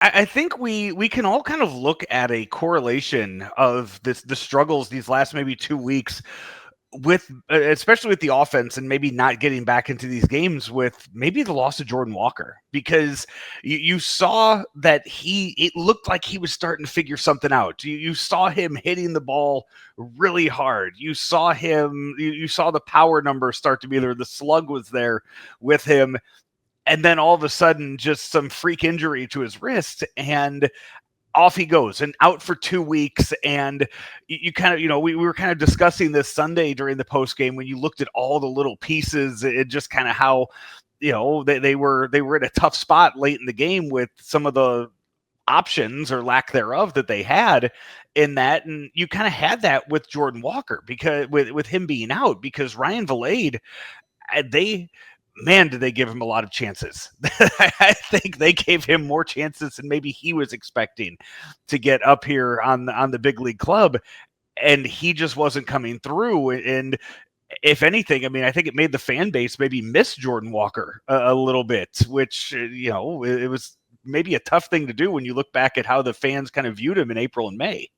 I think we can all kind of look at a correlation of the struggles these last maybe 2 weeks with especially with the offense and maybe not getting back into these games with maybe the loss of Jordan Walker, because you saw that it looked like he was starting to figure something out. You saw him hitting the ball really hard. You saw the power number start to be there. The slug was there with him, and then all of a sudden just some freak injury to his wrist, and off he goes and out for 2 weeks. And you kind of, we were kind of discussing this Sunday during the post game when you looked at all the little pieces, it just kind of how, they were in a tough spot late in the game with some of the options or lack thereof that they had in that. And you kind of had that with Jordan Walker because with him being out, because Ryan Vilade, did they give him a lot of chances. I think they gave him more chances than maybe he was expecting to get up here on the big league club, and he just wasn't coming through. And if anything, I mean, I think it made the fan base maybe miss Jordan Walker a little bit, which, it was maybe a tough thing to do when you look back at how the fans kind of viewed him in April and May.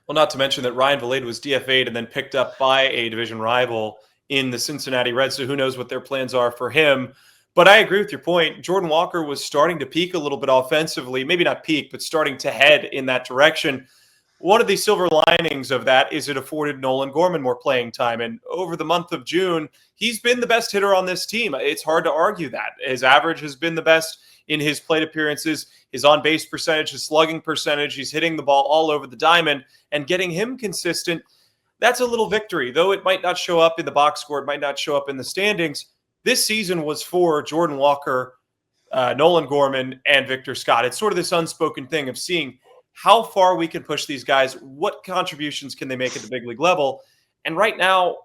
Well, not to mention that Ryan Vilade was DFA'd and then picked up by a division rival in the Cincinnati Reds, so who knows what their plans are for him. But I agree with your point. Jordan Walker was starting to peak a little bit offensively, maybe not peak, but starting to head in that direction. One of the silver linings of that is it afforded Nolan Gorman more playing time. And over the month of June, he's been the best hitter on this team. It's hard to argue that. His average has been the best in his plate appearances, his on-base percentage, his slugging percentage. He's hitting the ball all over the diamond, and getting him consistent, that's a little victory. Though it might not show up in the box score, it might not show up in the standings. This season was for Jordan Walker, Nolan Gorman, and Victor Scott. It's sort of this unspoken thing of seeing how far we can push these guys, what contributions can they make at the big league level. And right now,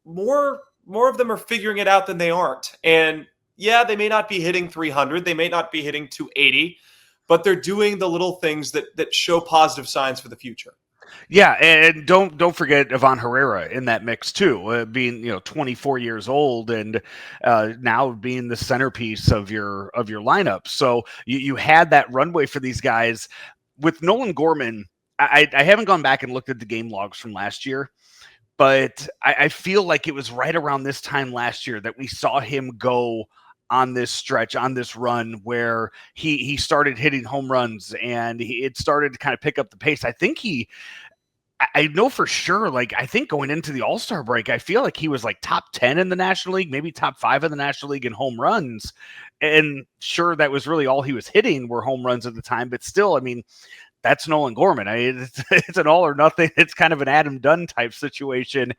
more of them are figuring it out than they aren't. And yeah, they may not be hitting 300, they may not be hitting 280, but they're doing the little things that show positive signs for the future. Yeah, and don't forget Ivan Herrera in that mix too, being 24 years old and now being the centerpiece of your lineup. So you had that runway for these guys. With Nolan Gorman, I haven't gone back and looked at the game logs from last year, but I feel like it was right around this time last year that we saw him go on this stretch, on this run where he started hitting home runs and it started to kind of pick up the pace. I know for sure, I think going into the All-Star break, I feel like he was top 10 in the National League, maybe top 5 in the National League in home runs. And sure, that was really all he was hitting were home runs at the time. But still, I mean, that's Nolan Gorman. It's an all or nothing. It's kind of an Adam Dunn type situation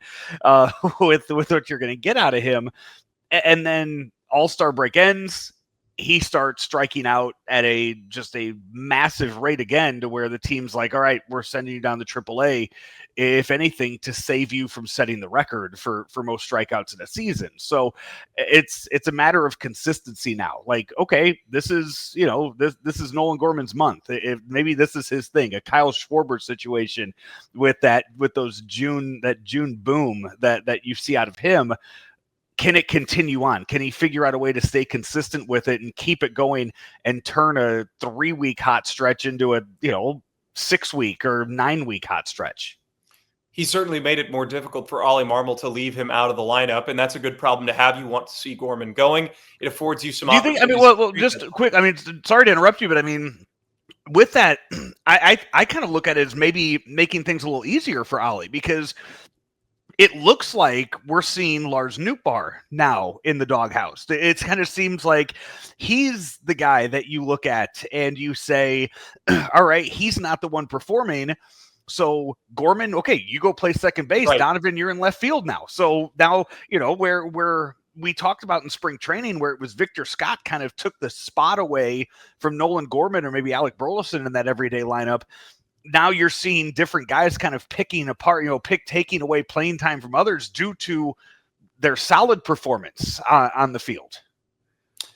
with what you're going to get out of him. And then All-Star break ends. He starts striking out at just a massive rate again, to where the team's like, all right, we're sending you down to AAA, if anything, to save you from setting the record for most strikeouts in a season. So it's a matter of consistency now. Okay, this is this is Nolan Gorman's month. Maybe this is his thing, a Kyle Schwarber situation with that June boom that you see out of him. Can it continue on? Can he figure out a way to stay consistent with it and keep it going and turn a 3-week hot stretch into a 6-week or 9-week hot stretch? He certainly made it more difficult for Ollie Marmol to leave him out of the lineup, and that's a good problem to have. You want to see Gorman going. It affords you some opportunities. Do you think, well, just quick, sorry to interrupt you, but with that, I kind of look at it as maybe making things a little easier for Ollie, because it looks like we're seeing Lars Nootbaar now in the doghouse. It kind of seems like he's the guy that you look at and you say, all right, he's not the one performing. So Gorman, okay, you go play second base. Right. Donovan, you're in left field now. So now, where we talked about in spring training, where it was Victor Scott kind of took the spot away from Nolan Gorman or maybe Alec Burleson in that everyday lineup. Now you're seeing different guys kind of picking apart, taking away playing time from others due to their solid performance on the field.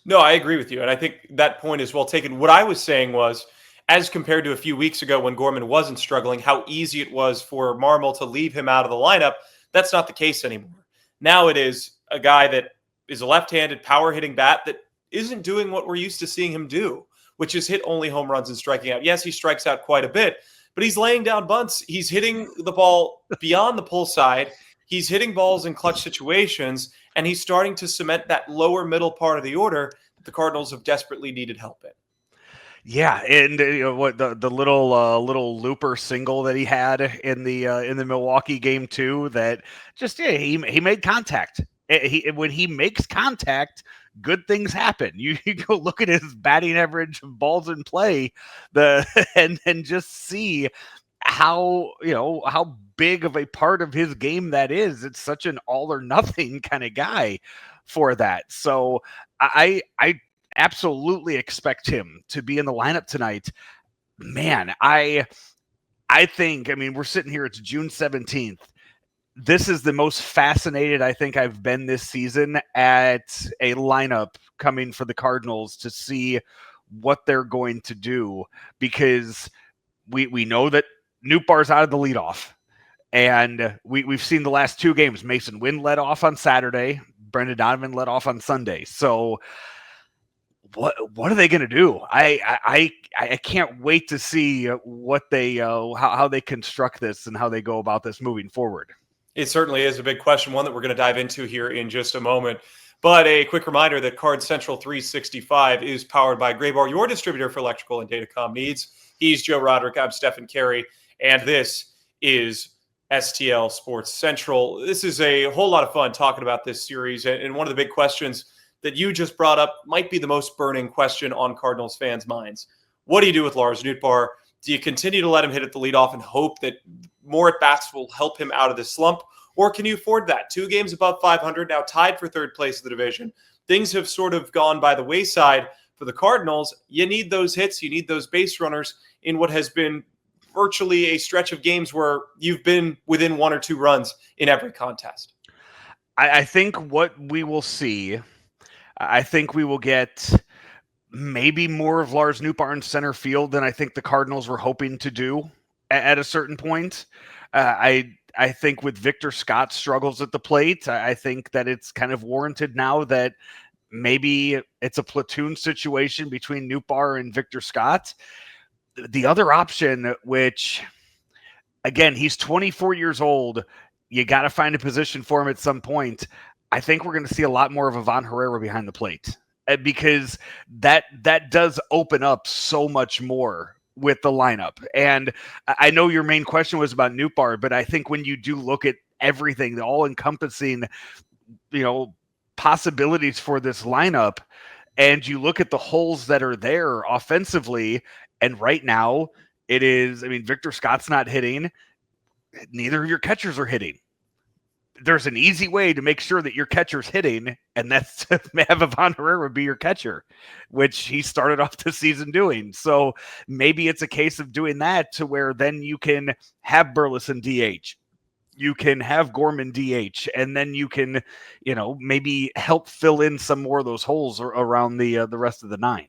No, I agree with you. And I think that point is well taken. What I was saying was, as compared to a few weeks ago when Gorman wasn't struggling, how easy it was for Marmol to leave him out of the lineup. That's not the case anymore. Now it is a guy that is a left-handed power hitting bat that isn't doing what we're used to seeing him do, which is hit only home runs and striking out. Yes, he strikes out quite a bit, but he's laying down bunts. He's hitting the ball beyond the pull side. He's hitting balls in clutch situations, and he's starting to cement that lower middle part of the order that the Cardinals have desperately needed help in. Yeah, and what the little looper single that he had in the Milwaukee game too, that just he made contact. When he makes contact, good things happen. You go look at his batting average, balls in play, and just see how how big of a part of his game that is. It's such an all or nothing kind of guy for that. So I absolutely expect him to be in the lineup tonight. Man, I think, I mean, we're sitting here, it's June 17th. This is the most fascinated I think I've been this season at a lineup coming for the Cardinals to see what they're going to do, because we know that Nootbaar's out of the leadoff. And we've seen the last two games. Mason Wynn led off on Saturday. Brendan Donovan led off on Sunday. So what are they going to do? I can't wait to see what they how they construct this and how they go about this moving forward. It certainly is a big question, one that we're going to dive into here in just a moment. But a quick reminder that Card Central 365 is powered by Graybar, your distributor for electrical and datacom needs. He's Joe Roderick. I'm Stefan Caray, and this is STL Sports Central. This is a whole lot of fun talking about this series, and one of the big questions that you just brought up might be the most burning question on Cardinals fans' minds. What do you do with Lars Nootbaar? Do you continue to let him hit at the leadoff and hope that more at-bats will help him out of this slump? Or can you afford that? 2 games above 500, now tied for third place in the division. Things have sort of gone by the wayside for the Cardinals. You need those hits. You need those base runners in what has been virtually a stretch of games where you've been within 1 or 2 runs in every contest. I think what we will see, I think we will get maybe more of Lars Nootbaar in center field than I think the Cardinals were hoping to do at a certain point. I think with Victor Scott's struggles at the plate, I think that it's kind of warranted now that maybe it's a platoon situation between Nootbaar and Victor Scott. The other option, which, again, he's 24 years old. You got to find a position for him at some point. I think we're going to see a lot more of Ivan Herrera behind the plate, because that does open up so much more with the lineup. And I know your main question was about Nootbaar, but I think when you do look at everything, the all-encompassing, possibilities for this lineup, and you look at the holes that are there offensively, and right now it is, I mean, Victor Scott's not hitting. Neither of your catchers are hitting. There's an easy way to make sure that your catcher's hitting, and that's to have Ivan Herrera be your catcher, which he started off the season doing. So maybe it's a case of doing that to where then you can have Burleson DH. You can have Gorman DH, and then you can, maybe help fill in some more of those holes around the rest of the 9.